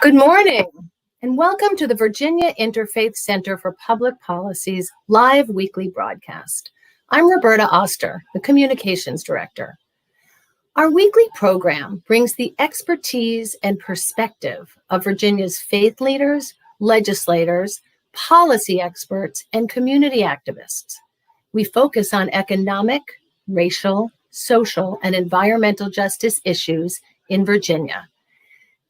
Good morning, and welcome to the Virginia Interfaith Center for Public Policy's live weekly broadcast. I'm Roberta Oster, the Communications Director. Our weekly program brings the expertise and perspective of Virginia's faith leaders, legislators, policy experts, and community activists. We focus on economic, racial, social, and environmental justice issues in Virginia.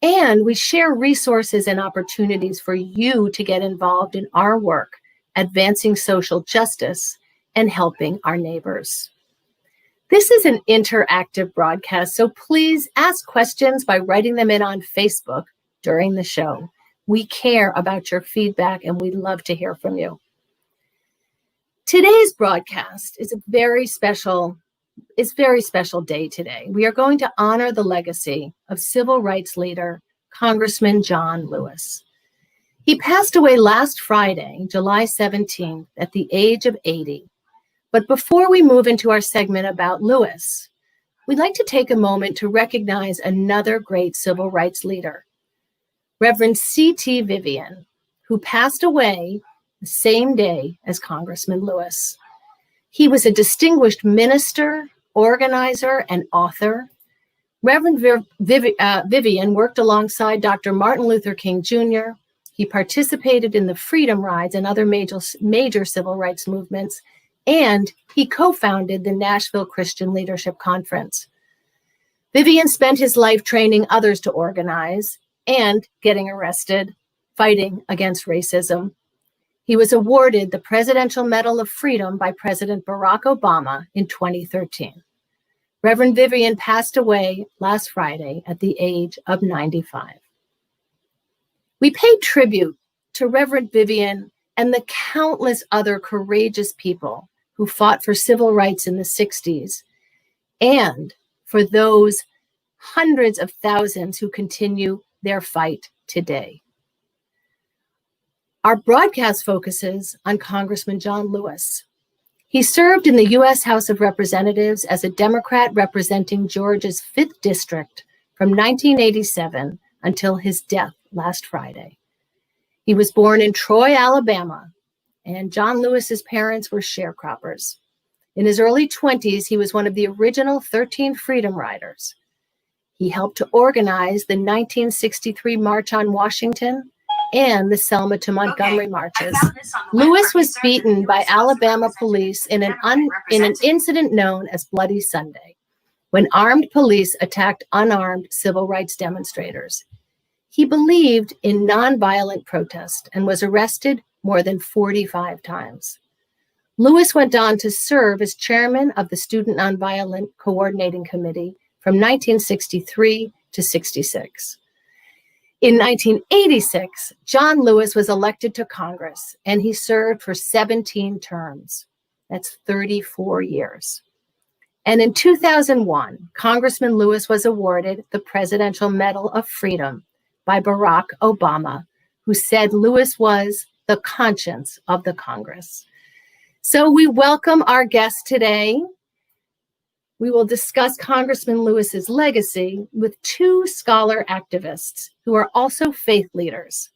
And we share resources and opportunities for you to get involved in our work, advancing social justice and helping our neighbors. This is an interactive broadcast, so please ask questions by writing them in on Facebook during the show. We care about your feedback and we'd love to hear from you. Today's broadcast is a very special day today. We are going to honor the legacy of civil rights leader, Congressman John Lewis. He passed away last Friday, July 17th, at the age of 80. But before we move into our segment about Lewis, we'd like to take a moment to recognize another great civil rights leader, Reverend C.T. Vivian, who passed away the same day as Congressman Lewis. He was a distinguished minister, organizer, and author. Reverend Vivian worked alongside Dr. Martin Luther King Jr. He participated in the Freedom Rides and other major civil rights movements, and he co-founded the Nashville Christian Leadership Conference. Vivian spent his life training others to organize and getting arrested, fighting against racism. He was awarded the Presidential Medal of Freedom by President Barack Obama in 2013. Reverend Vivian passed away last Friday at the age of 95. We pay tribute to Reverend Vivian and the countless other courageous people who fought for civil rights in the 60s, and for those hundreds of thousands who continue their fight today. Our broadcast focuses on Congressman John Lewis. He served in the U.S. House of Representatives as a Democrat representing Georgia's 5th District from 1987 until his death last Friday. He was born in Troy, Alabama, and John Lewis's parents were sharecroppers. In his early 20s, he was one of the original 13 Freedom Riders. He helped to organize the 1963 March on Washington and the Selma to Montgomery marches. Lewis was beaten by Alabama police in an incident known as Bloody Sunday, when armed police attacked unarmed civil rights demonstrators. He believed in nonviolent protest and was arrested more than 45 times. Lewis went on to serve as chairman of the Student Nonviolent Coordinating Committee from 1963 to 66. In 1986, John Lewis was elected to Congress, and he served for 17 terms. That's 34 years. And in 2001, Congressman Lewis was awarded the Presidential Medal of Freedom by Barack Obama, who said Lewis was the conscience of the Congress. So we welcome our guest today. We will discuss Congressman Lewis's legacy with two scholar activists who are also faith leaders.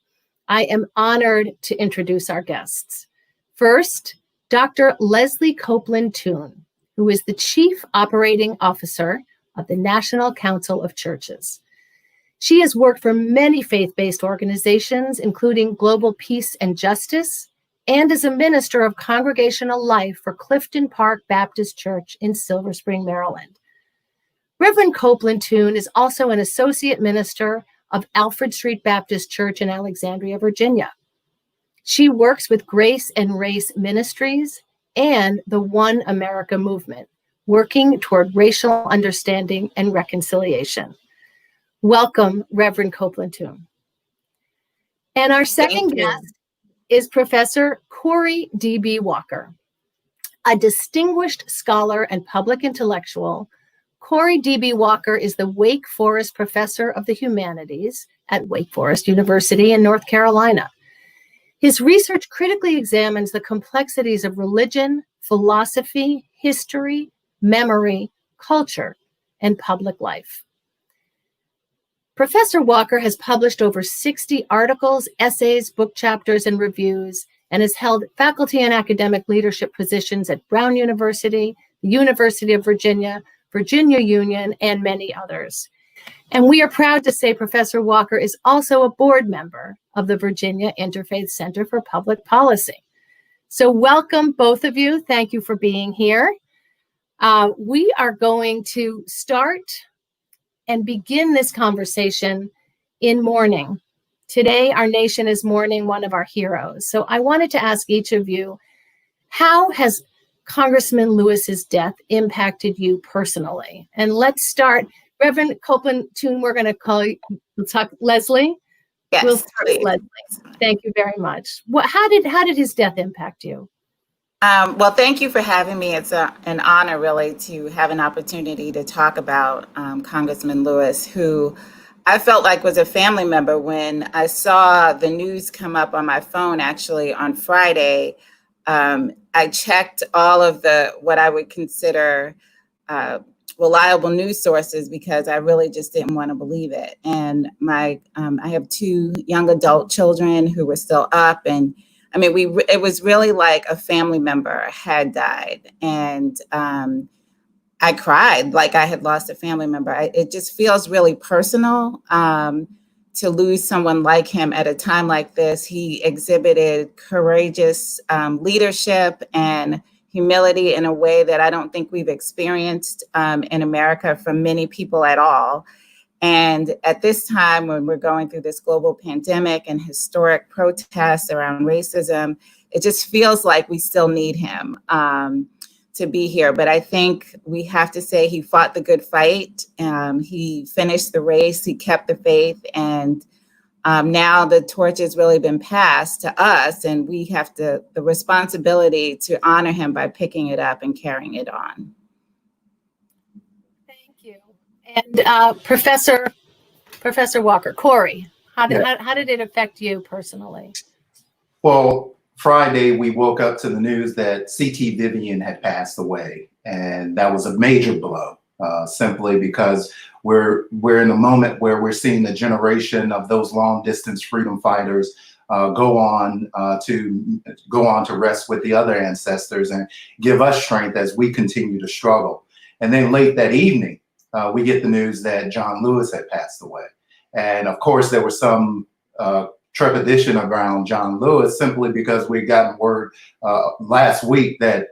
I am honored to introduce our guests. First, Dr. Leslie Copeland-Tune, who is the Chief Operating Officer of the National Council of Churches. She has worked for many faith-based organizations, including Global Peace and Justice, and is a minister of congregational life for Clifton Park Baptist Church in Silver Spring, Maryland. Reverend Copeland-Tune is also an associate minister of Alfred Street Baptist Church in Alexandria, Virginia. She works with Grace and Race Ministries and the One America movement, working toward racial understanding and reconciliation. Welcome, Reverend Copeland-Tune. And our second guest is Professor Corey D.B. Walker. A distinguished scholar and public intellectual, Corey D.B. Walker is the Wake Forest Professor of the Humanities at Wake Forest University in North Carolina. His research critically examines the complexities of religion, philosophy, history, memory, culture, and public life. Professor Walker has published over 60 articles, essays, book chapters, and reviews, and has held faculty and academic leadership positions at Brown University, the University of Virginia, Virginia Union, and many others. And we are proud to say Professor Walker is also a board member of the Virginia Interfaith Center for Public Policy. So welcome, both of you. Thank you for being here. We are going to start and begin this conversation in mourning. Today, our nation is mourning one of our heroes. So I wanted to ask each of you, how has Congressman Lewis's death impacted you personally? And let's start, Reverend Copeland-Tune, we're going to call you, we'll talk, Leslie? Yes, we'll start with Leslie. Thank you very much. How did his death impact you? Well, thank you for having me. It's an honor, really, to have an opportunity to talk about Congressman Lewis, who I felt like was a family member. When I saw the news come up on my phone, actually on Friday, I checked all of what I would consider reliable news sources because I really just didn't want to believe it. And I have two young adult children who were still up, and I mean, it was really like a family member had died, and I cried like I had lost a family member. It just feels really personal to lose someone like him at a time like this. He exhibited courageous leadership and humility in a way that I don't think we've experienced in America from many people at all. And at this time, when we're going through this global pandemic and historic protests around racism, it just feels like we still need him to be here. But I think we have to say he fought the good fight. He finished the race. He kept the faith. And now the torch has really been passed to us. And we have the responsibility to honor him by picking it up and carrying it on. And Professor Walker, Corey, how did it affect you personally? Well, Friday we woke up to the news that C.T. Vivian had passed away, and that was a major blow. Simply because we're in a moment where we're seeing the generation of those long distance freedom fighters go on to rest with the other ancestors and give us strength as we continue to struggle. And then late that evening, we get the news that John Lewis had passed away. And of course, there was some trepidation around John Lewis simply because we'd gotten word last week that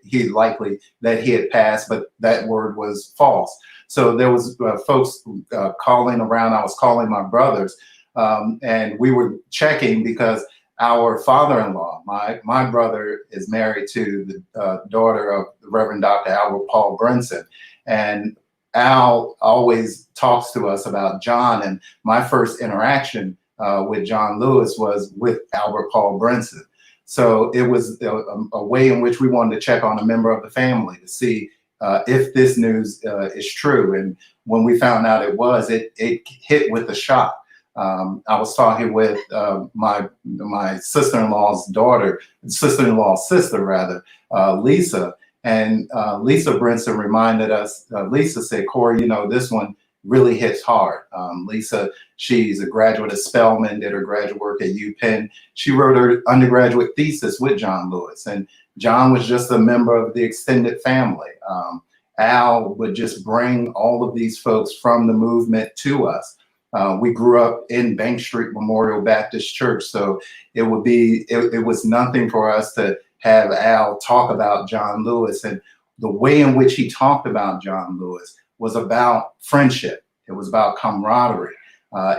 he had passed, but that word was false. So there was folks calling around. I was calling my brothers, and we were checking because our father-in-law, my brother, is married to the daughter of the Reverend Dr. Albert Paul Brinson. And Al always talks to us about John, and my first interaction with John Lewis was with Albert Paul Brinson. So it was a way in which we wanted to check on a member of the family to see if this news is true. And when we found out it was, it hit with a shock. I was talking with my sister-in-law's sister rather, Lisa. And Lisa Brinson reminded us, Lisa said, Corey, you know, this one really hits hard. Lisa, she's a graduate of Spelman, did her graduate work at UPenn. She wrote her undergraduate thesis with John Lewis, and John was just a member of the extended family. Al would just bring all of these folks from the movement to us. We grew up in Bank Street Memorial Baptist Church, so it was nothing for us to have Al talk about John Lewis. And the way in which he talked about John Lewis was about friendship. It was about camaraderie.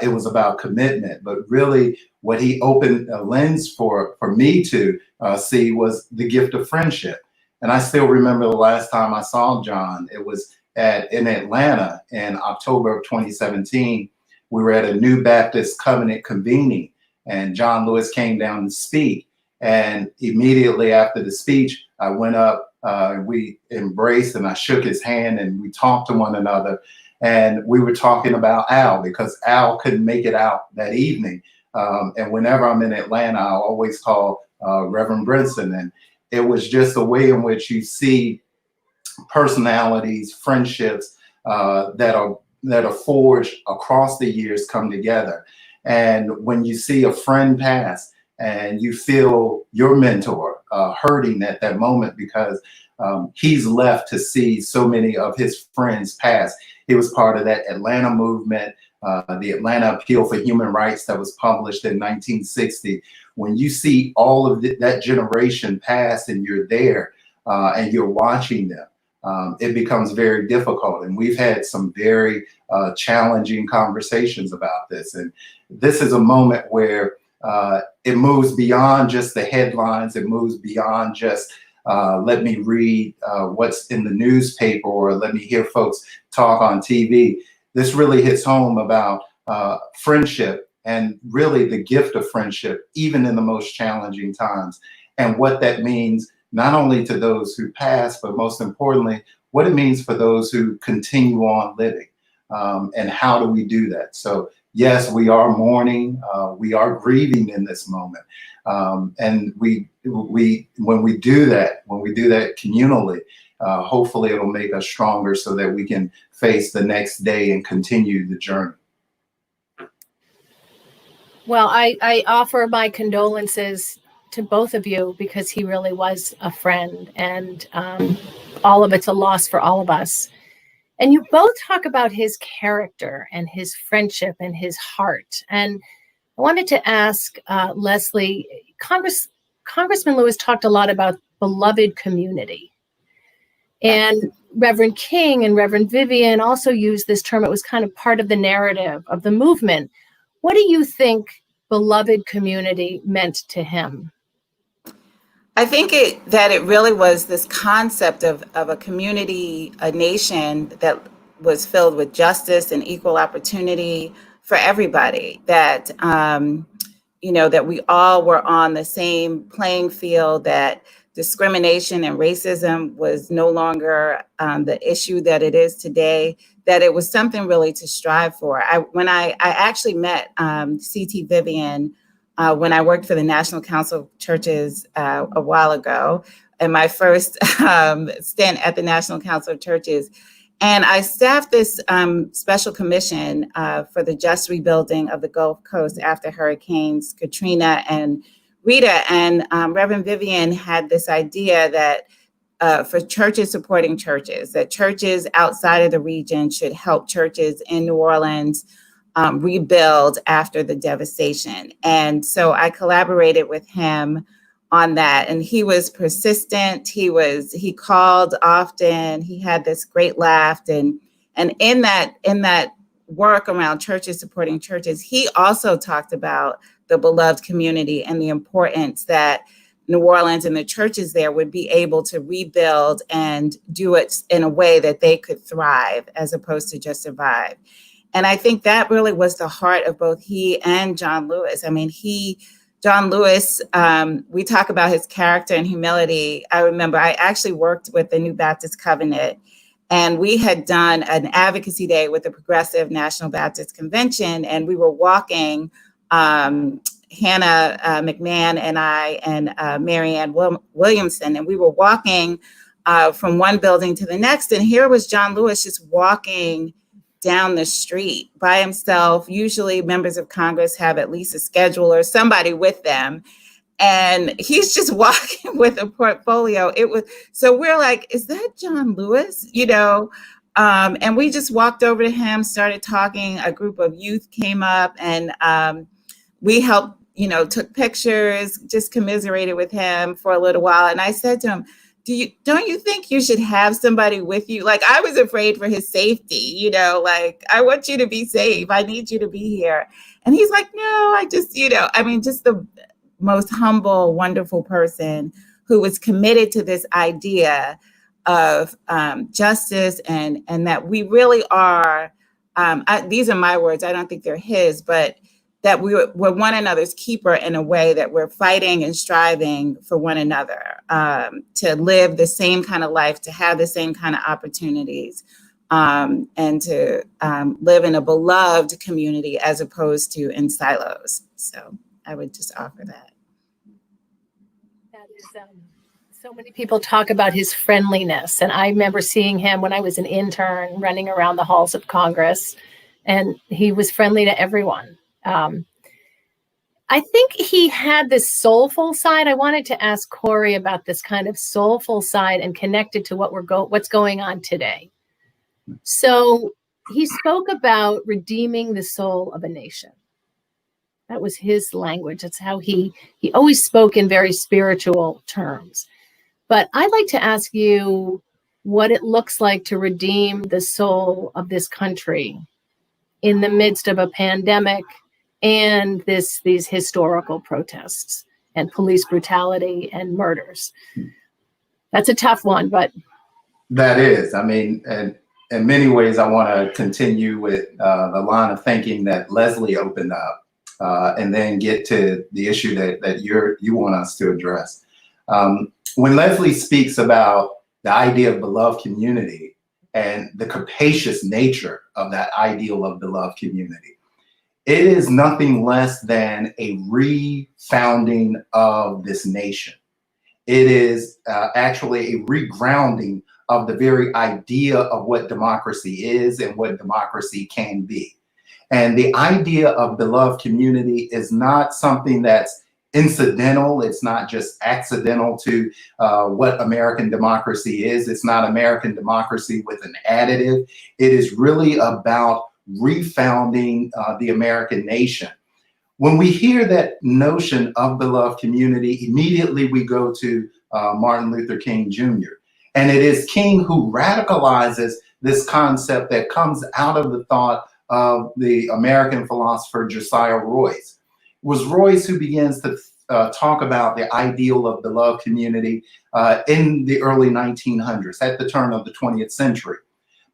It was about commitment. But really what he opened a lens for me to see was the gift of friendship. And I still remember the last time I saw John, it was in Atlanta in October of 2017. We were at a New Baptist Covenant convening, and John Lewis came down to speak. And immediately after the speech, I went up, we embraced, and I shook his hand, and we talked to one another. And we were talking about Al because Al couldn't make it out that evening. And whenever I'm in Atlanta, I always call Reverend Brinson. And it was just a way in which you see personalities, friendships that are that are forged across the years come together. And when you see a friend pass and you feel your mentor hurting at that moment because he's left to see so many of his friends pass. He was part of that Atlanta movement, the Atlanta Appeal for Human Rights that was published in 1960. When you see all of that generation pass and you're there and you're watching them, it becomes very difficult. And we've had some very challenging conversations about this. And this is a moment where it moves beyond just the headlines. It moves beyond just let me read what's in the newspaper or let me hear folks talk on TV. This really hits home about friendship and really the gift of friendship, even in the most challenging times, and what that means not only to those who pass, but most importantly, what it means for those who continue on living. And how do we do that? So yes, we are mourning, we are grieving in this moment. And when we do that communally, hopefully it'll make us stronger so that we can face the next day and continue the journey. Well, I offer my condolences to both of you because he really was a friend, and all of it's a loss for all of us. And you both talk about his character and his friendship and his heart. And I wanted to ask Leslie, Congressman Lewis talked a lot about beloved community. And Reverend King and Reverend Vivian also used this term. It was kind of part of the narrative of the movement. What do you think beloved community meant to him? I think that it really was this concept of a community, a nation that was filled with justice and equal opportunity for everybody, that, that we all were on the same playing field, that discrimination and racism was no longer the issue that it is today, that it was something really to strive for. When I actually met C.T. Vivian when I worked for the National Council of Churches a while ago, in my first stint at the National Council of Churches. And I staffed this special commission for the just rebuilding of the Gulf Coast after Hurricanes Katrina and Rita. And Reverend Vivian had this idea that for churches supporting churches, that churches outside of the region should help churches in New Orleans rebuild after the devastation. And so I collaborated with him on that. And he was persistent. He called often. He had this great laugh. And in that work around churches supporting churches, he also talked about the beloved community and the importance that New Orleans and the churches there would be able to rebuild and do it in a way that they could thrive as opposed to just survive. And I think that really was the heart of both he and John Lewis. I mean, John Lewis, we talk about his character and humility. I remember I actually worked with the New Baptist Covenant, and we had done an advocacy day with the Progressive National Baptist Convention, and we were walking, Hannah McMahon and I and Marianne Williamson, and we were walking from one building to the next, and here was John Lewis just walking down the street by himself. Usually members of Congress have at least a schedule or somebody with them. And he's just walking with a portfolio. So we're like, is that John Lewis? And we just walked over to him, started talking. A group of youth came up and we helped, took pictures, just commiserated with him for a little while. And I said to him, don't you think you should have somebody with you? Like, I was afraid for his safety, like, I want you to be safe. I need you to be here. And he's like, no, I just, just the most humble, wonderful person who was committed to this idea of justice and that we really are, these are my words, I don't think they're his, but that we're one another's keeper in a way that we're fighting and striving for one another, to live the same kind of life, to have the same kind of opportunities, and to live in a beloved community as opposed to in silos. So I would just offer that. That is So many people talk about his friendliness, and I remember seeing him when I was an intern running around the halls of Congress, and he was friendly to everyone. I think he had this soulful side. I wanted to ask Corey about this kind of soulful side and connect it to what's going on today. So he spoke about redeeming the soul of a nation. That was his language. That's how he always spoke in very spiritual terms. But I'd like to ask you what it looks like to redeem the soul of this country in the midst of a pandemic and these historical protests and police brutality and murders. That's a tough one, but. That is, I mean, and in many ways, I want to continue with the line of thinking that Leslie opened up, and then get to the issue that you want us to address. When Leslie speaks about the idea of beloved community and the capacious nature of that ideal of beloved community, it is nothing less than a refounding of this nation. It is actually a regrounding of the very idea of what democracy is and what democracy can be. And the idea of beloved community is not something that's incidental. It's not just accidental to what American democracy is. It's not American democracy with an additive. It is really about refounding the American nation. When we hear that notion of beloved community, immediately we go to Martin Luther King Jr. And it is King who radicalizes this concept that comes out of the thought of the American philosopher Josiah Royce. It was Royce who begins to talk about the ideal of beloved community in the early 1900s, at the turn of the 20th century.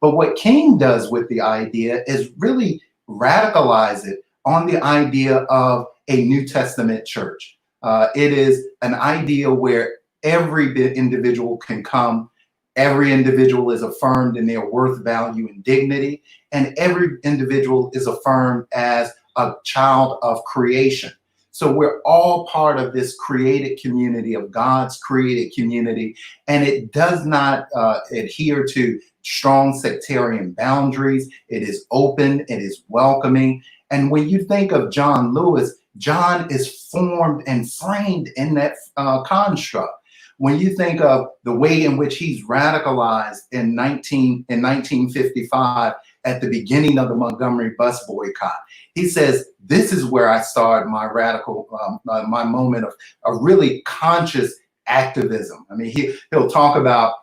But what King does with the idea is really radicalize it on the idea of a New Testament church. It is an idea where every individual can come, every individual is affirmed in their worth, value, and dignity, and every individual is affirmed as a child of creation. So we're all part of this created community, of God's created community, and it does not adhere to strong sectarian boundaries. It is open, it is welcoming. And when you think of John Lewis, John is formed and framed in that construct. When you think of the way in which he's radicalized in 1955 at the beginning of the Montgomery bus boycott, he says, this is where I started my radical, my moment of a really conscious activism. I mean, he'll talk about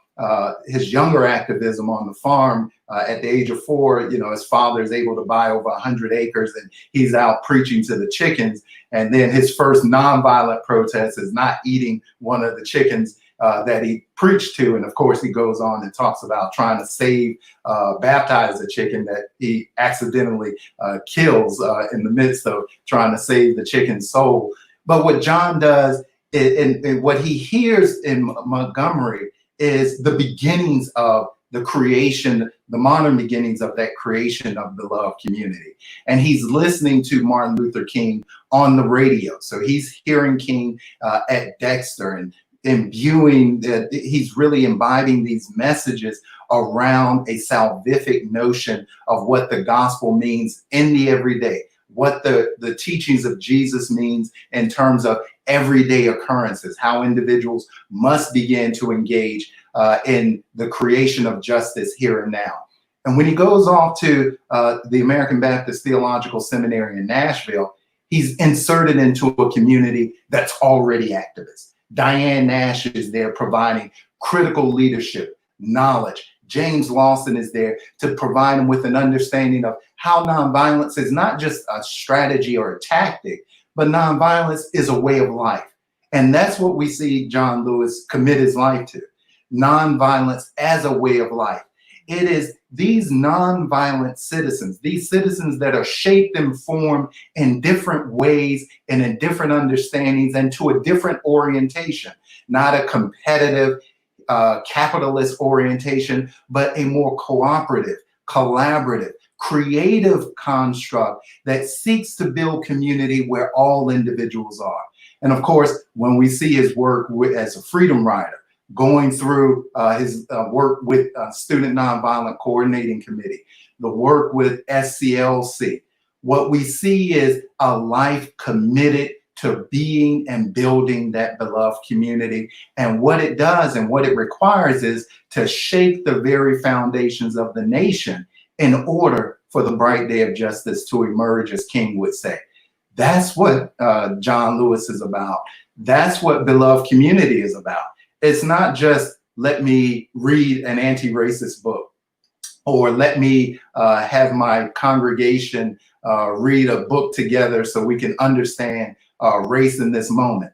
his younger activism on the farm at the age of 4. You know, his father is able to buy over 100 acres and he's out preaching to the chickens. And then his first nonviolent protest is not eating one of the chickens that he preached to. And of course, he goes on and talks about trying to baptize a chicken that he accidentally kills in the midst of trying to save the chicken's soul. But what John does, and what he hears in Montgomery, is the beginnings of the creation, the modern beginnings of that creation of beloved community. And he's listening to Martin Luther King on the radio. So he's hearing King at Dexter and imbuing that he's really imbibing these messages around a salvific notion of what the gospel means in the everyday, what the teachings of Jesus means in terms of everyday occurrences, how individuals must begin to engage in the creation of justice here and now. And when he goes off to the American Baptist Theological Seminary in Nashville, he's inserted into a community that's already activist. Diane Nash is there providing critical leadership, knowledge. James Lawson is there to provide him with an understanding of how nonviolence is not just a strategy or a tactic, but nonviolence is a way of life. And that's what we see John Lewis commit his life to. Nonviolence as a way of life. It is these nonviolent citizens, these citizens that are shaped and formed in different ways and in different understandings and to a different orientation, not a competitive, capitalist orientation, but a more cooperative, collaborative, creative construct that seeks to build community where all individuals are. And of course, when we see his work as a freedom rider, going through his work with Student Nonviolent Coordinating Committee, the work with SCLC, what we see is a life committed to being and building that beloved community. And what it does and what it requires is to shake the very foundations of the nation in order for the bright day of justice to emerge, as King would say. That's what John Lewis is about. That's what beloved community is about. It's not just let me read an anti-racist book, or let me have my congregation read a book together so we can understand race in this moment.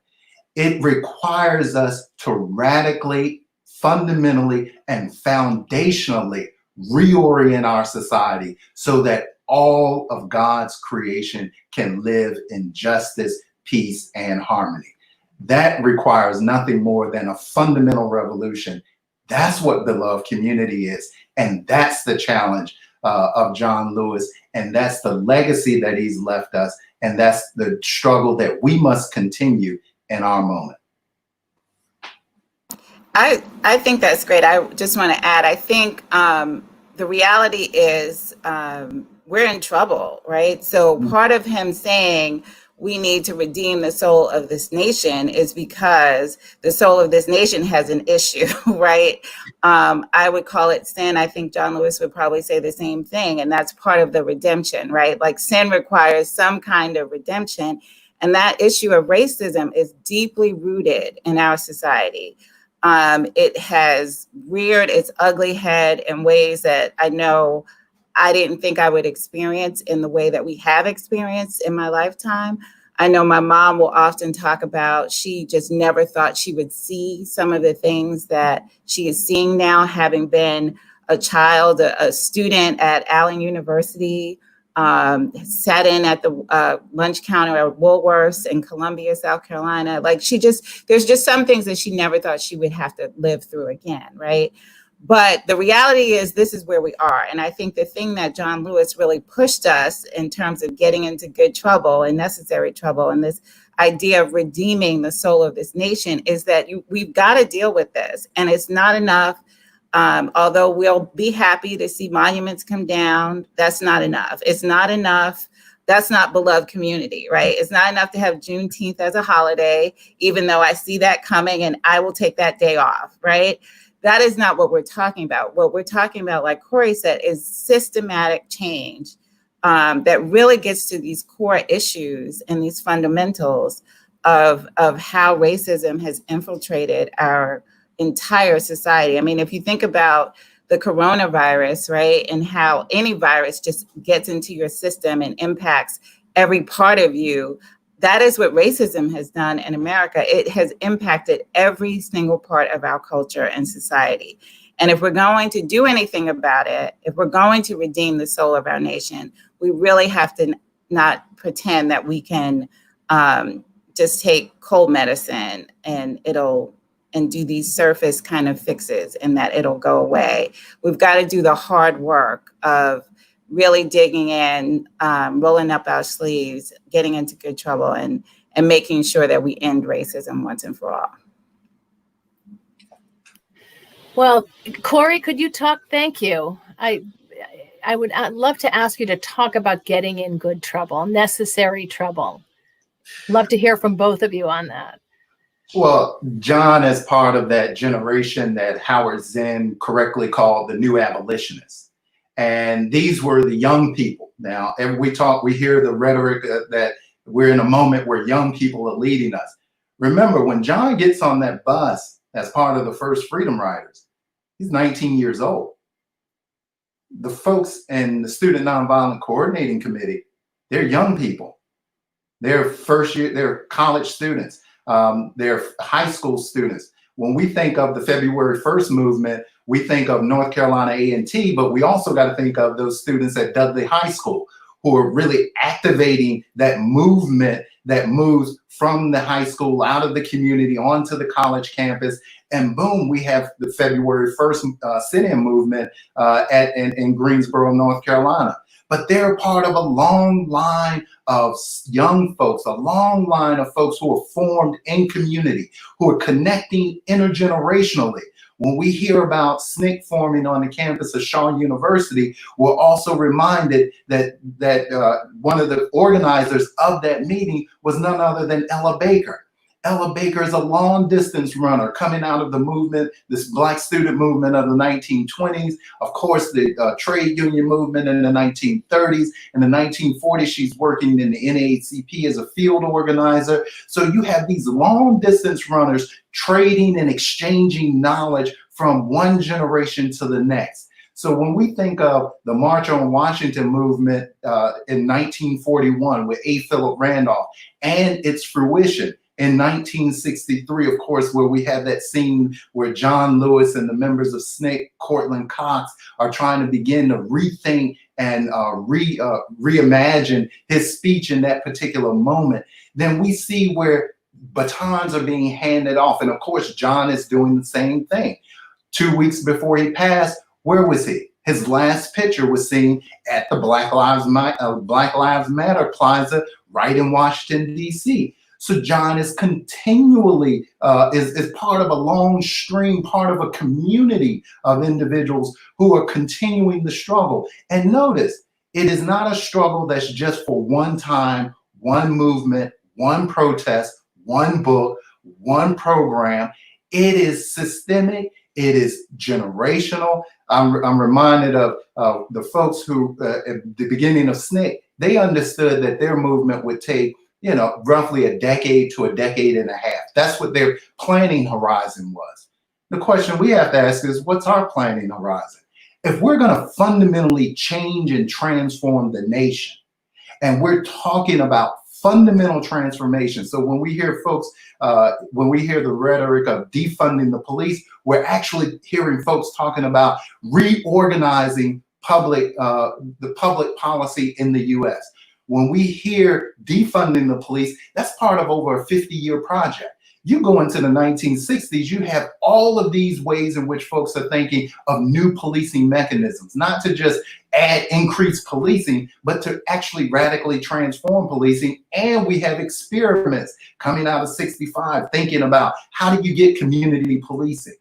It requires us to radically, fundamentally, and foundationally reorient our society so that all of God's creation can live in justice, peace, and harmony. That requires nothing more than a fundamental revolution. That's what beloved community is. And that's the challenge of John Lewis. And that's the legacy that he's left us. And that's the struggle that we must continue in our moment. I think that's great. I just want to add, I think the reality is we're in trouble, right? So part of him saying we need to redeem the soul of this nation is because the soul of this nation has an issue, right? I would call it sin. I think John Lewis would probably say the same thing. And that's part of the redemption, right? Like sin requires some kind of redemption. And that issue of racism is deeply rooted in our society. It has reared its ugly head in ways that I know I didn't think I would experience in the way that we have experienced in my lifetime. I know my mom will often talk about she just never thought she would see some of the things that she is seeing now, having been a child, a student at Allen University, sat in at the lunch counter at Woolworths in Columbia, South Carolina. Like there's just some things that she never thought she would have to live through again, right? But the reality is this is where we are. And I think the thing that John Lewis really pushed us in terms of getting into good trouble and necessary trouble, and this idea of redeeming the soul of this nation, is that we've got to deal with this. And it's not enough. Although we'll be happy to see monuments come down, that's not enough. It's not enough. That's not beloved community, right? It's not enough to have Juneteenth as a holiday, even though I see that coming and I will take that day off, right? That is not what we're talking about. What we're talking about, like Corey said, is systematic change that really gets to these core issues and these fundamentals of how racism has infiltrated our entire society. I mean, if you think about the coronavirus, right, and how any virus just gets into your system and impacts every part of you, that is what racism has done in America. It has impacted every single part of our culture and society. And if we're going to do anything about it, if we're going to redeem the soul of our nation, we really have to not pretend that we can just take cold medicine and do these surface kind of fixes and that it'll go away. We've got to do the hard work of really digging in, rolling up our sleeves, getting into good trouble, and making sure that we end racism once and for all. Well, Corey, could you talk? Thank you. I'd love to ask you to talk about getting in good trouble, necessary trouble. Love to hear from both of you on that. Well, John is part of that generation that Howard Zinn correctly called the new abolitionists. And these were the young people. Now, we hear the rhetoric that we're in a moment where young people are leading us. Remember, when John gets on that bus as part of the first Freedom Riders, he's 19 years old. The folks in the Student Nonviolent Coordinating Committee, they're young people. They're first year, they're college students. They're high school students. When we think of the February 1st movement, we think of North Carolina A&T, but we also got to think of those students at Dudley High School who are really activating that movement that moves from the high school out of the community onto the college campus. And boom, we have the February 1st sit-in movement in Greensboro, North Carolina. but they're part of a long line of young folks, a long line of folks who are formed in community, who are connecting intergenerationally. When we hear about SNCC forming on the campus of Shaw University, we're also reminded that one of the organizers of that meeting was none other than Ella Baker. Ella Baker is a long distance runner coming out of the movement, this Black student movement of the 1920s. Of course, the trade union movement in the 1930s. In the 1940s, she's working in the NAACP as a field organizer. So you have these long distance runners trading and exchanging knowledge from one generation to the next. So when we think of the March on Washington movement in 1941 with A. Philip Randolph and its fruition, in 1963, of course, where we have that scene where John Lewis and the members of SNCC, Cortland Cox, are trying to begin to rethink and reimagine his speech in that particular moment, then we see where batons are being handed off. And of course, John is doing the same thing. 2 weeks before he passed, where was he? His last picture was seen at the Black Lives Matter Plaza right in Washington, D.C. So John is continually, is part of a long stream, part of a community of individuals who are continuing the struggle. And notice, it is not a struggle that's just for one time, one movement, one protest, one book, one program. It is systemic. It is generational. I'm reminded of the folks who, at the beginning of SNCC, they understood that their movement would take roughly a decade to a decade and a half. That's what their planning horizon was. The question we have to ask is, what's our planning horizon? If we're going to fundamentally change and transform the nation, and we're talking about fundamental transformation. So when we hear folks, when we hear the rhetoric of defunding the police, we're actually hearing folks talking about reorganizing the public policy in the U.S. When we hear defunding the police, that's part of over a 50-year project. You go into the 1960s, you have all of these ways in which folks are thinking of new policing mechanisms, not to just add increased policing, but to actually radically transform policing. And we have experiments coming out of 65 thinking about how do you get community policing.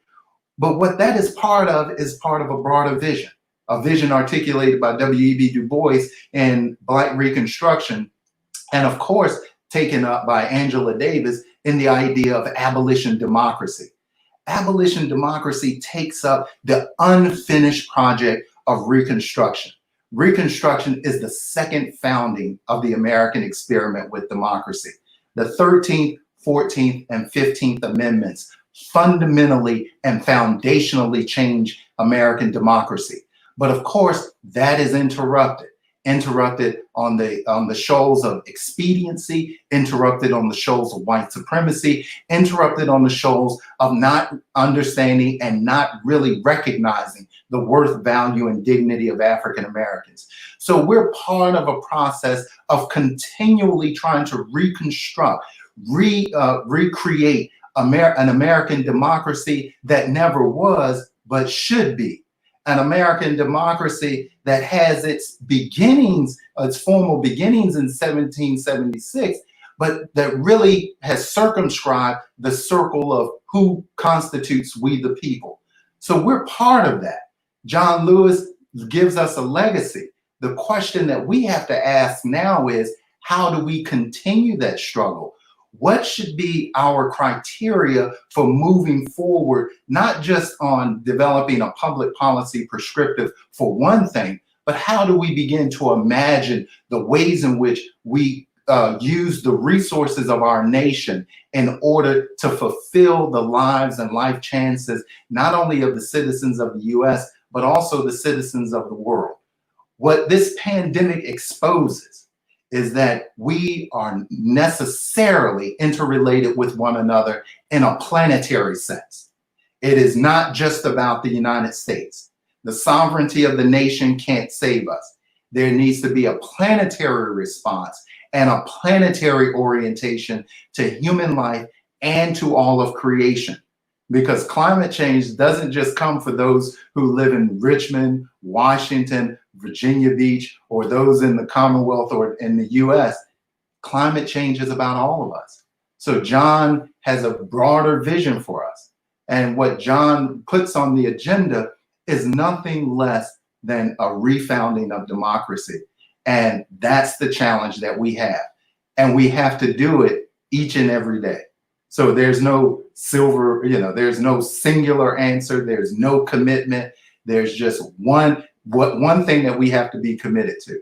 But what that is part of a broader vision. A vision articulated by W.E.B. Du Bois in Black Reconstruction, and of course, taken up by Angela Davis in the idea of abolition democracy. Abolition democracy takes up the unfinished project of Reconstruction. Reconstruction is the second founding of the American experiment with democracy. The 13th, 14th, and 15th Amendments fundamentally and foundationally change American democracy. But of course, that is interrupted on the shoals of expediency, interrupted on the shoals of white supremacy, interrupted on the shoals of not understanding and not really recognizing the worth, value, and dignity of African Americans. So we're part of a process of continually trying to reconstruct, recreate an American democracy that never was, but should be. An American democracy that has its beginnings, its formal beginnings in 1776, but that really has circumscribed the circle of who constitutes we the people. So we're part of that. John Lewis gives us a legacy. The question that we have to ask now is, how do we continue that struggle? What should be our criteria for moving forward, not just on developing a public policy prescriptive for one thing, but how do we begin to imagine the ways in which we use the resources of our nation in order to fulfill the lives and life chances, not only of the citizens of the US, but also the citizens of the world. What this pandemic exposes is that we are necessarily interrelated with one another in a planetary sense. It is not just about the United States. The sovereignty of the nation can't save us. There needs to be a planetary response and a planetary orientation to human life and to all of creation. Because climate change doesn't just come for those who live in Richmond, Washington, Virginia Beach or those in the Commonwealth or in the US, climate change is about all of us. So John has a broader vision for us. And what John puts on the agenda is nothing less than a refounding of democracy. And that's the challenge that we have. And we have to do it each and every day. So there's no silver, there's no singular answer. There's no commitment. There's just one thing that we have to be committed to.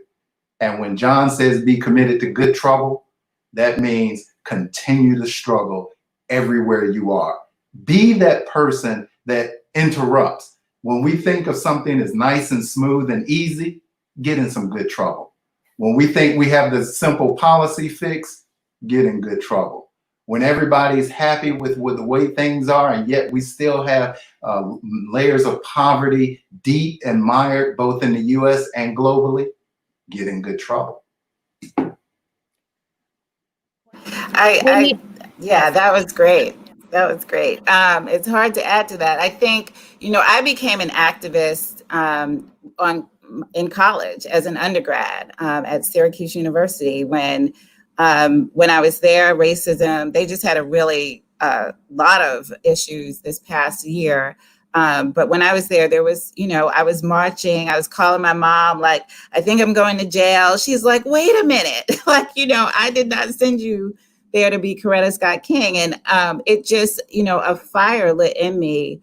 And when John says be committed to good trouble, that means continue to struggle everywhere you are. Be that person that interrupts. When we think of something as nice and smooth and easy, get in some good trouble. When we think we have the simple policy fix, get in good trouble. When everybody's happy with the way things are, and yet we still have layers of poverty deep and mired both in the US and globally, get in good trouble. Yeah, that was great. That was great. It's hard to add to that. I think, I became an activist in college as an undergrad at Syracuse University when I was there. Racism, they just had a really lot of issues this past year. But when I was there, there was, I was marching. I was calling my mom, like, I think I'm going to jail. She's like, wait a minute. Like, I did not send you there to be Coretta Scott King. And it just, a fire lit in me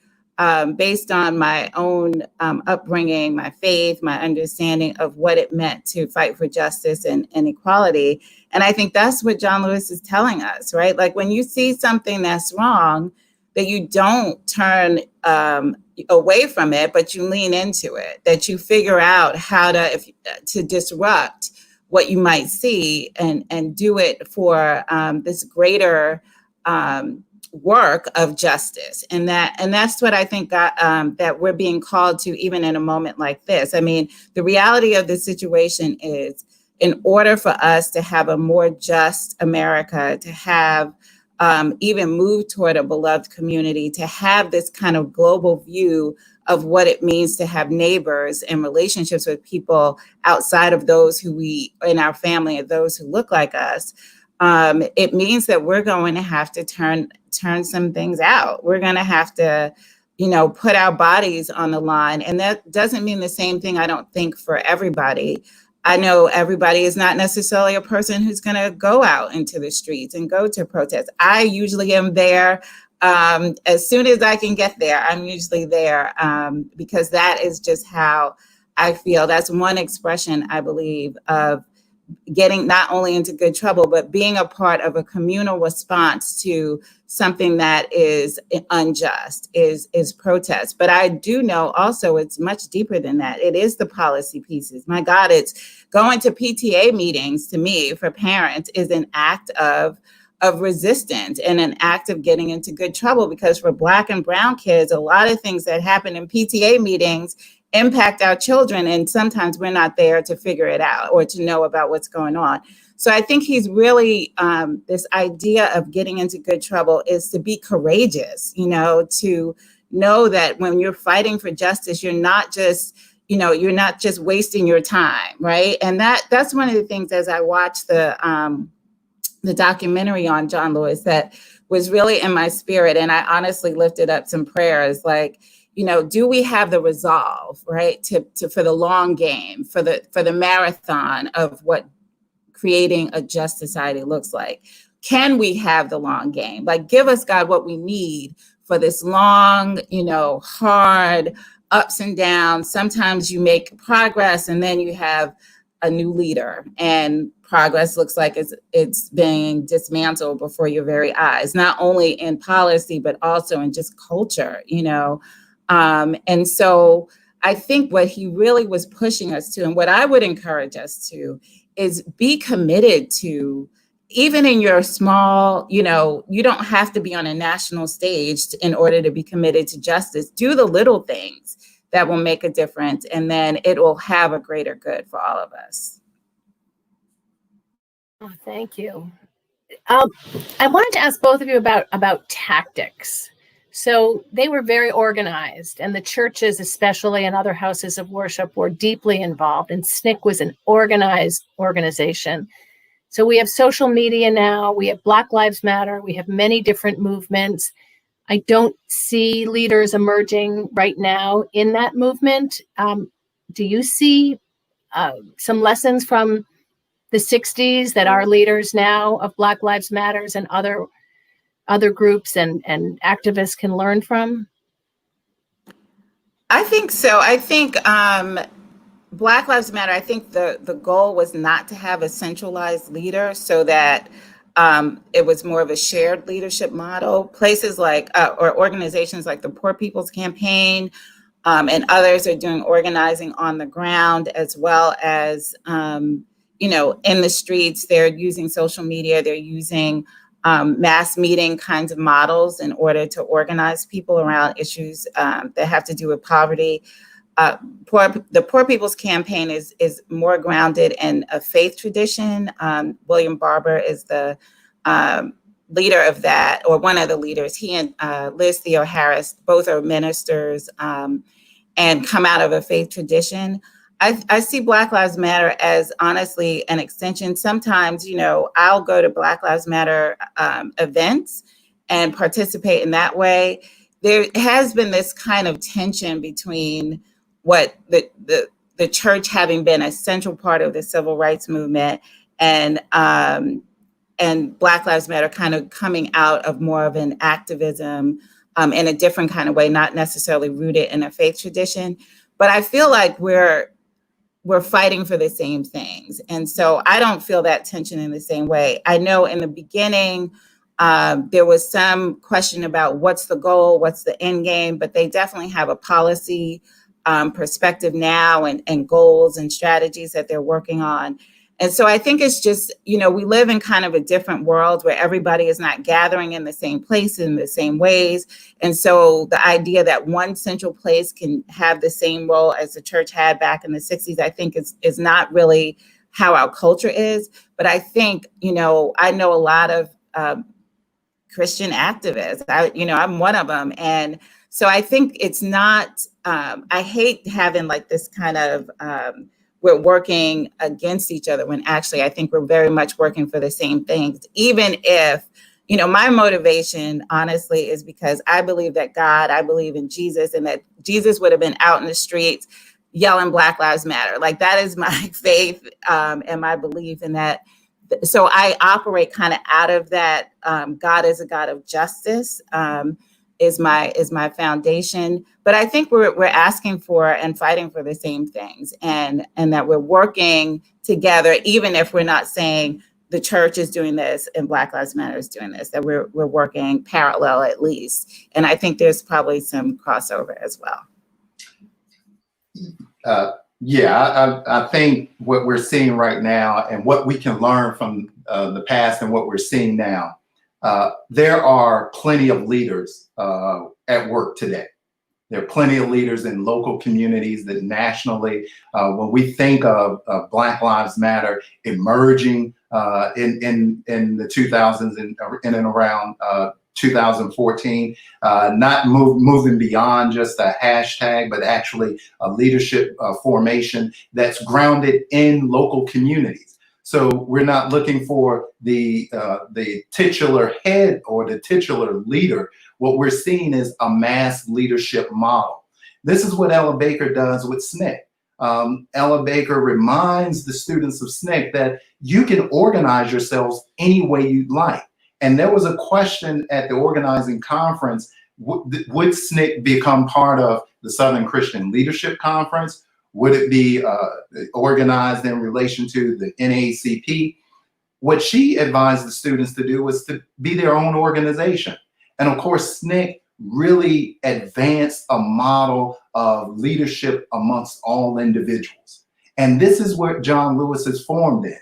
based on my own upbringing, my faith, my understanding of what it meant to fight for justice and equality. And I think that's what John Lewis is telling us, right? Like when you see something that's wrong, that you don't turn away from it, but you lean into it, that you figure out how to disrupt what you might see and do it for this greater work of justice. And that's what I think that we're being called to, even in a moment like this. I mean, the reality of the situation is, in order for us to have a more just America, to have even move toward a beloved community, to have this kind of global view of what it means to have neighbors and relationships with people outside of those who we in our family and those who look like us, it means that we're going to have to turn some things out. We're going to have to, put our bodies on the line. And that doesn't mean the same thing, I don't think, for everybody. I know everybody is not necessarily a person who's going to go out into the streets and go to protests. I usually am there. As soon as I can get there, I'm usually there because that is just how I feel. That's one expression, I believe, of getting not only into good trouble, but being a part of a communal response to something that is unjust, is protest. But I do know also it's much deeper than that. It is the policy pieces. My God, it's going to PTA meetings, to me, for parents, is an act of resistance and an act of getting into good trouble, because for Black and brown kids, a lot of things that happen in PTA meetings impact our children. And sometimes we're not there to figure it out or to know about what's going on. So I think he's really, this idea of getting into good trouble is to be courageous, to know that when you're fighting for justice, you're not just wasting your time, right? And that's one of the things, as I watched the documentary on John Lewis, that was really in my spirit. And I honestly lifted up some prayers, like, do we have the resolve, right, to for the long game, for the marathon of what creating a just society looks like? Can we have the long game? Like, give us, God, what we need for this long, hard ups and downs. Sometimes you make progress and then you have a new leader and progress looks like it's being dismantled before your very eyes, not only in policy, but also in just culture, And so I think what he really was pushing us to, and what I would encourage us to, is be committed to, even in your small, you don't have to be on a national stage in order to be committed to justice. Do the little things that will make a difference, and then it will have a greater good for all of us. Oh, thank you. I wanted to ask both of you about tactics. So they were very organized, and the churches, especially, and other houses of worship were deeply involved, and SNCC was an organized organization. So we have social media now, we have Black Lives Matter, we have many different movements. I don't see leaders emerging right now in that movement. Do you see some lessons from the 60s that our leaders now of Black Lives Matters and other groups and activists can learn from? I think so. I think Black Lives Matter, I think the goal was not to have a centralized leader, so that it was more of a shared leadership model. Places like, or organizations like the Poor People's Campaign and others are doing organizing on the ground, as well as, in the streets. They're using social media, they're using mass meeting kinds of models in order to organize people around issues that have to do with poverty. The Poor People's Campaign is more grounded in a faith tradition. William Barber is the leader of that, or one of the leaders. He and Liz Theo Harris, both are ministers and come out of a faith tradition. I see Black Lives Matter as honestly an extension. Sometimes, I'll go to Black Lives Matter events and participate in that way. There has been this kind of tension between what the church having been a central part of the civil rights movement and Black Lives Matter kind of coming out of more of an activism in a different kind of way, not necessarily rooted in a faith tradition. But I feel like we're fighting for the same things. And so I don't feel that tension in the same way. I know in the beginning, there was some question about what's the goal, what's the end game, but they definitely have a policy perspective now and goals and strategies that they're working on. And so I think it's just, we live in kind of a different world where everybody is not gathering in the same place in the same ways. And so the idea that one central place can have the same role as the church had back in the 60s, I think is not really how our culture is. But I think, I know a lot of Christian activists. I'm one of them. And so I think it's not, I hate having like this kind of, we're working against each other, when actually I think we're very much working for the same things. Even if, my motivation honestly is because I believe that I believe in Jesus, and that Jesus would have been out in the streets yelling Black Lives Matter. Like, that is my faith and my belief in that. So I operate kind of out of that. God is a God of justice. Is my foundation. But I think we're asking for and fighting for the same things, and that we're working together, even if we're not saying the church is doing this and Black Lives Matter is doing this, that we're working parallel at least. And I think there's probably some crossover as well. I think what we're seeing right now and what we can learn from the past and what we're seeing now, there are plenty of leaders at work today. There are plenty of leaders in local communities, that nationally, when we think of Black Lives Matter emerging in the 2000s and in and around 2014, not moving beyond just a hashtag, but actually a leadership formation that's grounded in local communities. So we're not looking for the titular head or the titular leader. What we're seeing is a mass leadership model. This is what Ella Baker does with SNCC. Ella Baker reminds the students of SNCC that you can organize yourselves any way you'd like. And there was a question at the organizing conference, would SNCC become part of the Southern Christian Leadership Conference? Would it be organized in relation to the NAACP? What she advised the students to do was to be their own organization. And of course, SNCC really advanced a model of leadership amongst all individuals. And this is where John Lewis is formed in.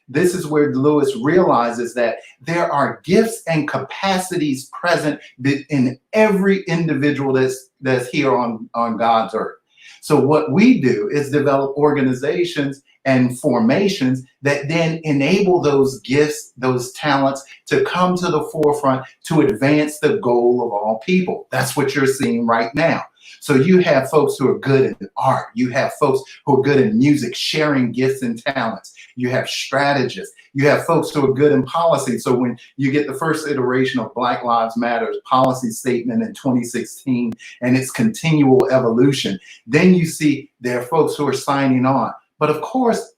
This is where Lewis realizes that there are gifts and capacities present in every individual that's here on God's earth. So what we do is develop organizations and formations that then enable those gifts, those talents to come to the forefront to advance the goal of all people. That's what you're seeing right now. So you have folks who are good in art. You have folks who are good in music, sharing gifts and talents. You have strategists. You have folks who are good in policy. So when you get the first iteration of Black Lives Matter's policy statement in 2016 and its continual evolution, then you see there are folks who are signing on. But of course,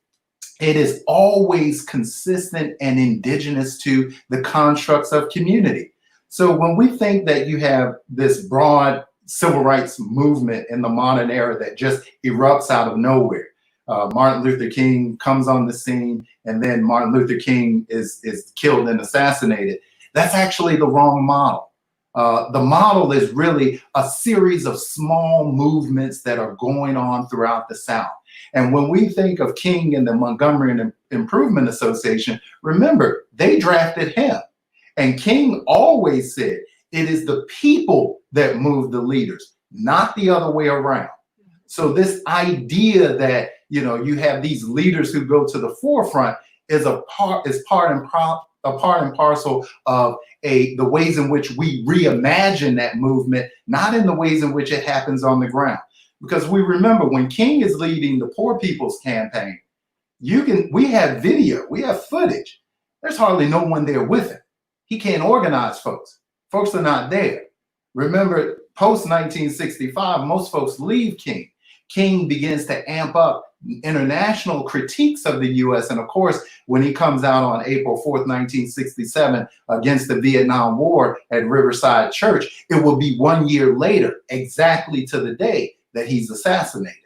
it is always consistent and indigenous to the constructs of community. So when we think that you have this broad civil rights movement in the modern era that just erupts out of nowhere, Martin Luther King comes on the scene, and then Martin Luther King is killed and assassinated. That's actually the wrong model. The model is really a series of small movements that are going on throughout the South. And when we think of King and the Montgomery Improvement Association, remember, they drafted him. And King always said, it is the people that move the leaders, not the other way around. So this idea that, you have these leaders who go to the forefront is part and parcel of the ways in which we reimagine that movement, not in the ways in which it happens on the ground. Because we remember when King is leading the Poor People's Campaign, we have video, we have footage. There's hardly no one there with him. He can't organize folks. Folks are not there. Remember, post 1965, most folks leave King. King begins to amp up international critiques of the US. And of course, when he comes out on April 4th, 1967, against the Vietnam War at Riverside Church, it will be 1 year later, exactly to the day that he's assassinated.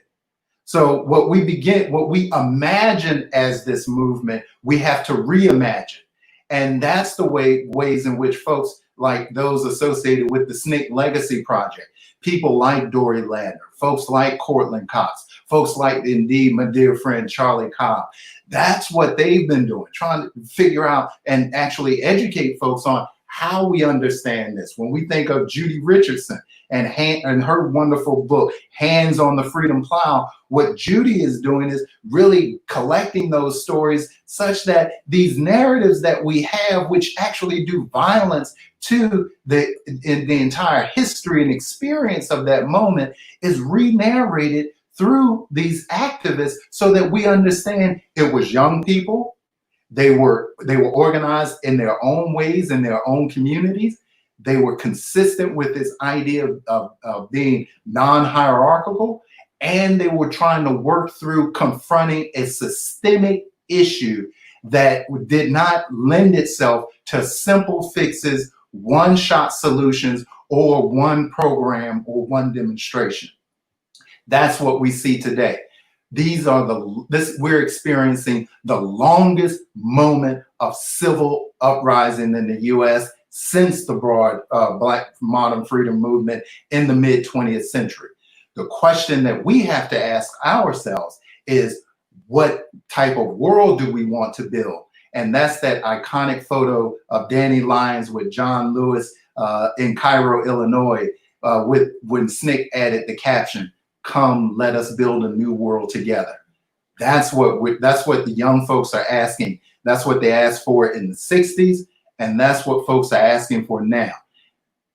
So what we imagine as this movement, we have to reimagine. And that's the ways in which folks like those associated with the SNCC Legacy Project, people like Dory Ladner, folks like Cortland Cox, folks like, indeed, my dear friend Charlie Cobb. That's what they've been doing, trying to figure out and actually educate folks on how we understand this. When we think of Judy Richardson and her wonderful book, Hands on the Freedom Plow, what Judy is doing is really collecting those stories such that these narratives that we have, which actually do violence to the entire history and experience of that moment, is re-narrated through these activists so that we understand it was young people. They were organized in their own ways, in their own communities. They were consistent with this idea of being non-hierarchical, and they were trying to work through confronting a systemic issue that did not lend itself to simple fixes, one-shot solutions, or one program or one demonstration. That's what we see today. We're experiencing the longest moment of civil uprising in the US since the broad Black modern freedom movement in the mid-20th century. The question that we have to ask ourselves is, what type of world do we want to build? And that's that iconic photo of Danny Lyons with John Lewis in Cairo, Illinois, when SNCC added the caption, "Come, let us build a new world together." That's what the young folks are asking. That's what they asked for in the 60s, and that's what folks are asking for now.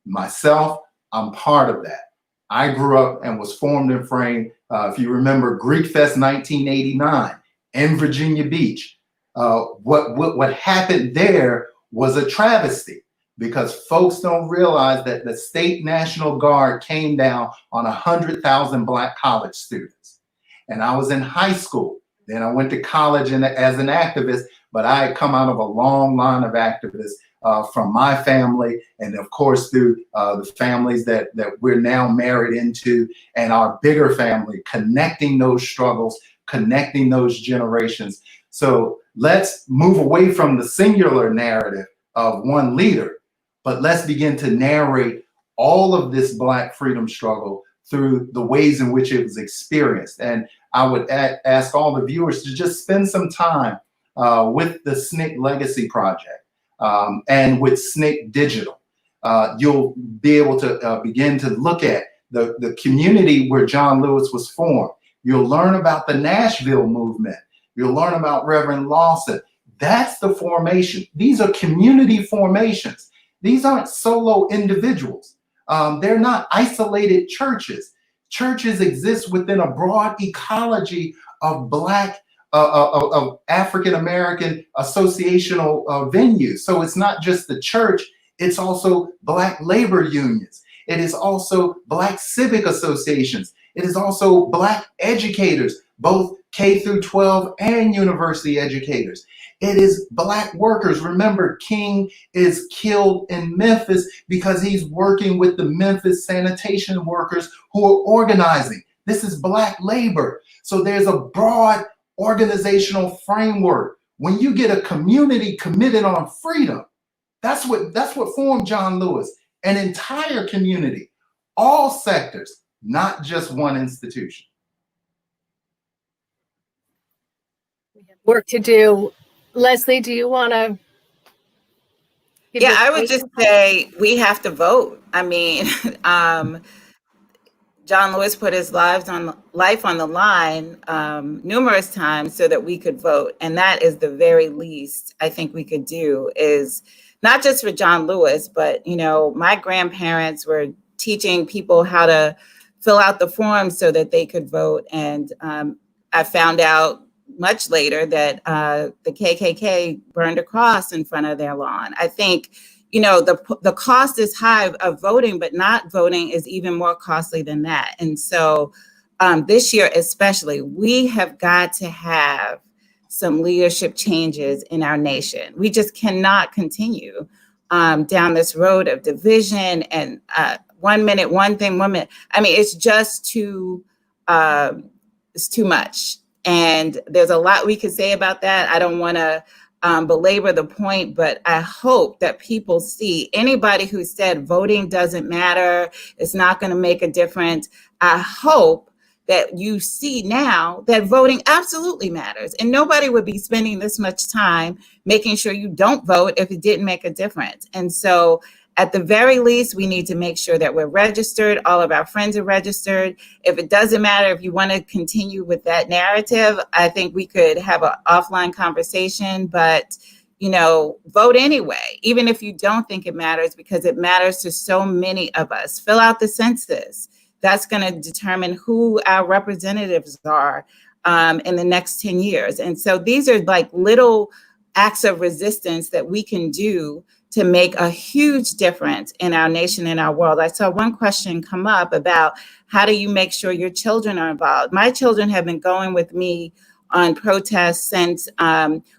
Myself, I'm part of that. I grew up and was formed and framed, if you remember, Greek Fest 1989 in Virginia Beach. What happened there was a travesty, because folks don't realize that the State National Guard came down on 100,000 Black college students. And I was in high school. Then I went to college as an activist, but I had come out of a long line of activists from my family, and of course through the families that we're now married into, and our bigger family, connecting those struggles, connecting those generations. So let's move away from the singular narrative of one leader, but let's begin to narrate all of this Black freedom struggle through the ways in which it was experienced. And I would ask all the viewers to just spend some time with the SNCC Legacy Project and with SNCC Digital. You'll be able to begin to look at the community where John Lewis was formed. You'll learn about the Nashville movement. You'll learn about Reverend Lawson. That's the formation. These are community formations. These aren't solo individuals. They're not isolated churches. Churches exist within a broad ecology of Black, of African-American associational venues. So it's not just the church, it's also Black labor unions. It is also Black civic associations. It is also Black educators, both K through 12 and university educators. It is Black workers. Remember, King is killed in Memphis because he's working with the Memphis sanitation workers who are organizing. This is Black labor. So there's a broad organizational framework. When you get a community committed on freedom, that's what formed John Lewis, an entire community, all sectors, not just one institution. We have work to do. Leslie, do you want to? Yeah, I would just say we have to vote. I mean, John Lewis put his life on the line numerous times so that we could vote. And that is the very least I think we could do, is not just for John Lewis, but, you know, my grandparents were teaching people how to fill out the forms so that they could vote. And I found out much later that the KKK burned a cross in front of their lawn. I think, you know, the cost is high of voting, but not voting is even more costly than that. And so this year especially, we have got to have some leadership changes in our nation. We just cannot continue down this road of division and 1 minute, one thing, 1 minute. I mean, it's just it's too much. And there's a lot we could say about that. I don't want to belabor the point, but I hope that people see anybody who said voting doesn't matter, it's not going to make a difference. I hope that you see now that voting absolutely matters, and nobody would be spending this much time making sure you don't vote if it didn't make a difference. And so at the very least, we need to make sure that we're registered. All of our friends are registered. If it doesn't matter, if you want to continue with that narrative, I think we could have an offline conversation, but, you know, vote anyway, even if you don't think it matters, because it matters to so many of us. Fill out the census. That's going to determine who our representatives are in the next 10 years. And so these are like little acts of resistance that we can do to make a huge difference in our nation and our world. I saw one question come up about how do you make sure your children are involved? My children have been going with me on protests since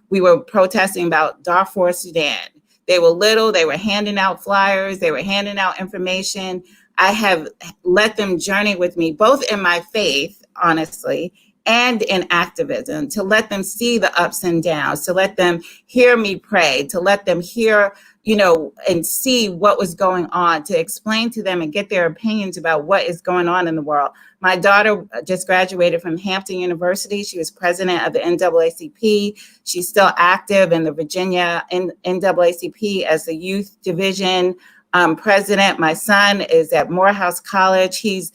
we were protesting about Darfur, Sudan. They were little, they were handing out flyers, they were handing out information. I have let them journey with me, both in my faith, honestly, and in activism, to let them see the ups and downs, to let them hear me pray, to let them hear, you know, and see what was going on, to explain to them and get their opinions about what is going on in the world. My daughter just graduated from Hampton University. She was president of the NAACP. She's still active in the Virginia NAACP as the youth division president. My son is at Morehouse College. He's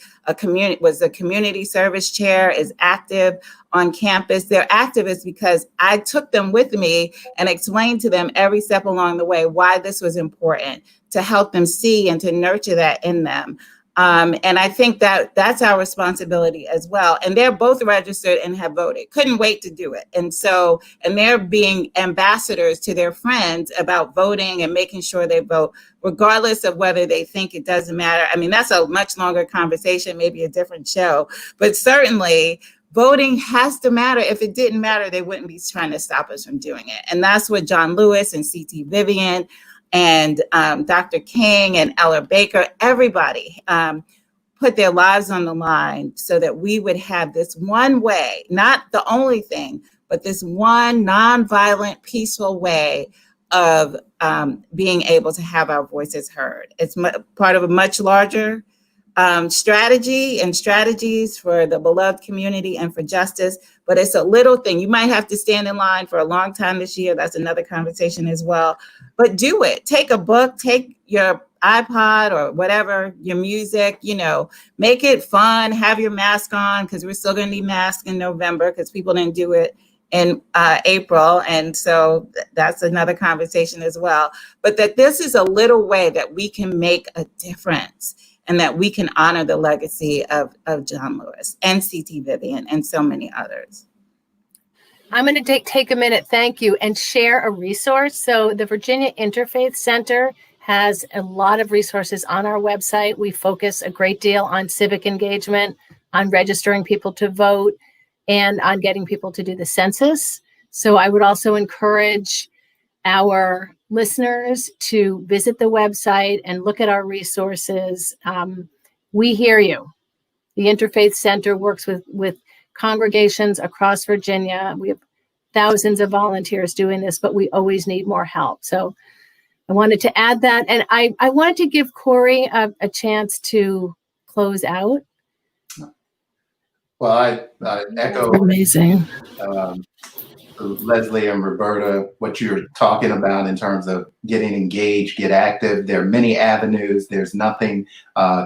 was a community service chair, is active on campus. They're activists because I took them with me and explained to them every step along the way why this was important, to help them see and to nurture that in them. And I think that that's our responsibility as well. And they're both registered and have voted. Couldn't wait to do it. And so, and they're being ambassadors to their friends about voting and making sure they vote, regardless of whether they think it doesn't matter. I mean, that's a much longer conversation, maybe a different show, but certainly voting has to matter. If it didn't matter, they wouldn't be trying to stop us from doing it. And that's what John Lewis and C.T. Vivian and Dr. King and Ella Baker, everybody put their lives on the line so that we would have this one way, not the only thing, but this one nonviolent, peaceful way of being able to have our voices heard. It's part of a much larger strategy and strategies for the beloved community and for justice, but it's a little thing. You might have to stand in line for a long time this year. That's another conversation as well, but do it. Take a book, take your iPod or whatever, your music, you know, make it fun, have your mask on, because we're still going to need masks in November because people didn't do it in April. And so that's another conversation as well. But that this is a little way that we can make a difference and that we can honor the legacy of John Lewis and C.T. Vivian and so many others. I'm going to take a minute, thank you, and share a resource. So the Virginia Interfaith Center has a lot of resources on our website. We focus a great deal on civic engagement, on registering people to vote, and on getting people to do the census. So I would also encourage our listeners to visit the website and look at our resources. We hear you. The Interfaith Center works with congregations across Virginia. We have thousands of volunteers doing this, but we always need more help. So I wanted to add that. And I wanted to give Corey a chance to close out. Well, I echo amazing. Leslie and Roberta, what you're talking about in terms of getting engaged, get active. There are many avenues. There's nothing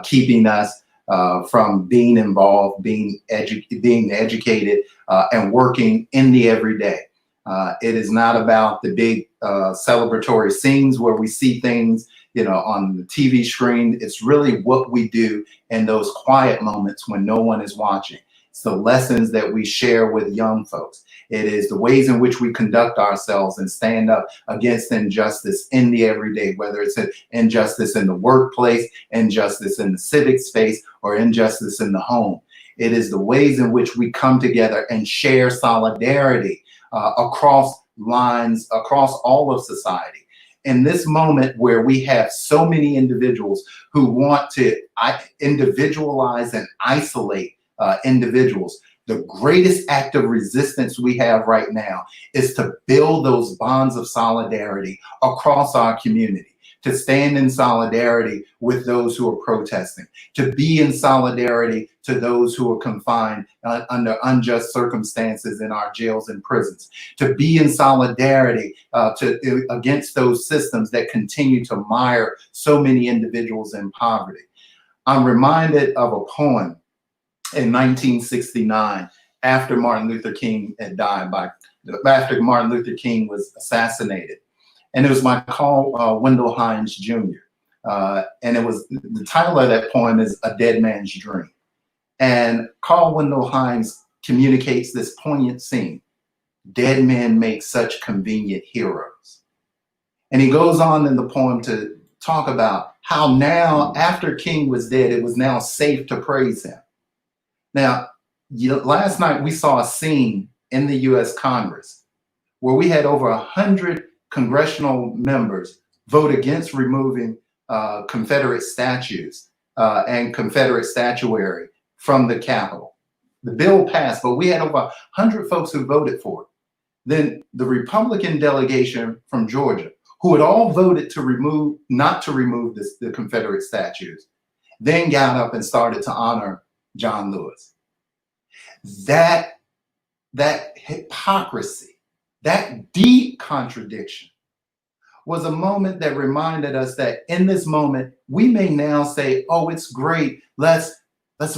keeping us from being involved, being educated, and working in the everyday. It is not about the big celebratory scenes where we see things, you know, on the TV screen. It's really what we do in those quiet moments when no one is watching. It's the lessons that we share with young folks. It is the ways in which we conduct ourselves and stand up against injustice in the everyday, whether it's injustice in the workplace, injustice in the civic space, or injustice in the home. It is the ways in which we come together and share solidarity across lines, across all of society. In this moment where we have so many individuals who want to individualize and isolate individuals, the greatest act of resistance we have right now is to build those bonds of solidarity across our community, to stand in solidarity with those who are protesting, to be in solidarity to those who are confined under unjust circumstances in our jails and prisons, to be in solidarity against those systems that continue to mire so many individuals in poverty. I'm reminded of a poem in 1969, after Martin Luther King had died, after Martin Luther King was assassinated. And it was by Carl Wendell Hines Jr. And it was, the title of that poem is A Dead Man's Dream. And Carl Wendell Hines communicates this poignant scene. Dead men make such convenient heroes. And he goes on in the poem to talk about how now, after King was dead, it was now safe to praise him. Now, last night we saw a scene in the U.S. Congress where we had over 100 congressional members vote against removing Confederate statues and Confederate statuary from the Capitol. The bill passed, but we had over 100 folks who voted for it. Then the Republican delegation from Georgia, who had all voted to not to remove the Confederate statues, then got up and started to honor John Lewis. That hypocrisy, that deep contradiction was a moment that reminded us that in this moment, we may now say, oh, it's great. Let's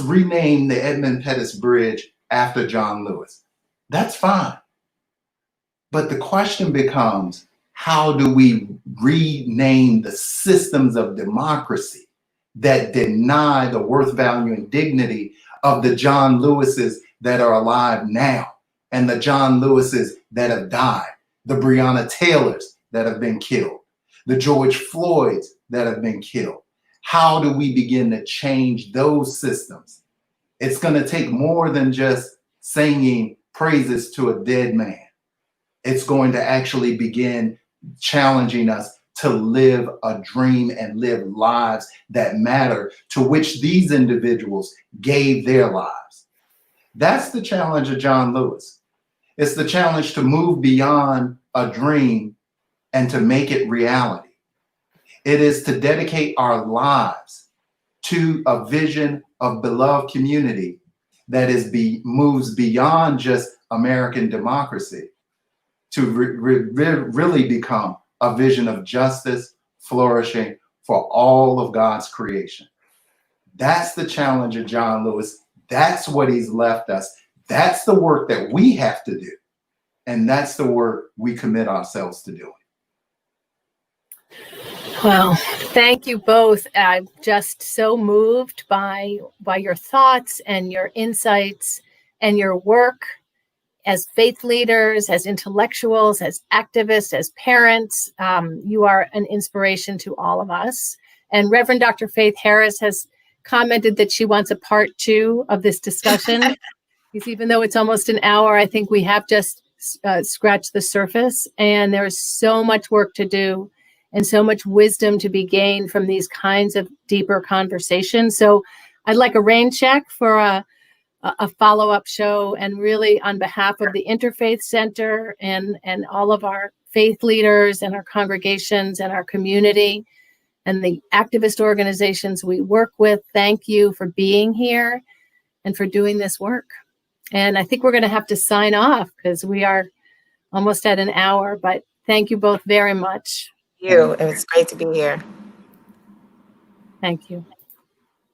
rename the Edmund Pettus Bridge after John Lewis. That's fine. But the question becomes, how do we rename the systems of democracy that deny the worth, value, and dignity of the John Lewises that are alive now and the John Lewises that have died, the Breonna Taylors that have been killed, the George Floyds that have been killed? How do we begin to change those systems? It's going to take more than just singing praises to a dead man. It's going to actually begin challenging us to live a dream and live lives that matter, to which these individuals gave their lives. That's the challenge of John Lewis. It's the challenge to move beyond a dream and to make it reality. It is to dedicate our lives to a vision of beloved community that moves beyond just American democracy to really become a vision of justice, flourishing for all of God's creation. That's the challenge of John Lewis. That's what he's left us. That's the work that we have to do. And that's the work we commit ourselves to doing. Well, thank you both. I'm just so moved by your thoughts and your insights and your work as faith leaders, as intellectuals, as activists, as parents. You are an inspiration to all of us. And Reverend Dr. Faith Harris has commented that she wants a part 2 of this discussion. Because even though it's almost an hour, I think we have just scratched the surface. And there's so much work to do and so much wisdom to be gained from these kinds of deeper conversations. So I'd like a rain check for a follow-up show, and really on behalf of the Interfaith Center and all of our faith leaders and our congregations and our community and the activist organizations we work with, thank you for being here and for doing this work. And I think we're going to have to sign off because we are almost at an hour, but thank you both very much. It was great to be here. Thank you.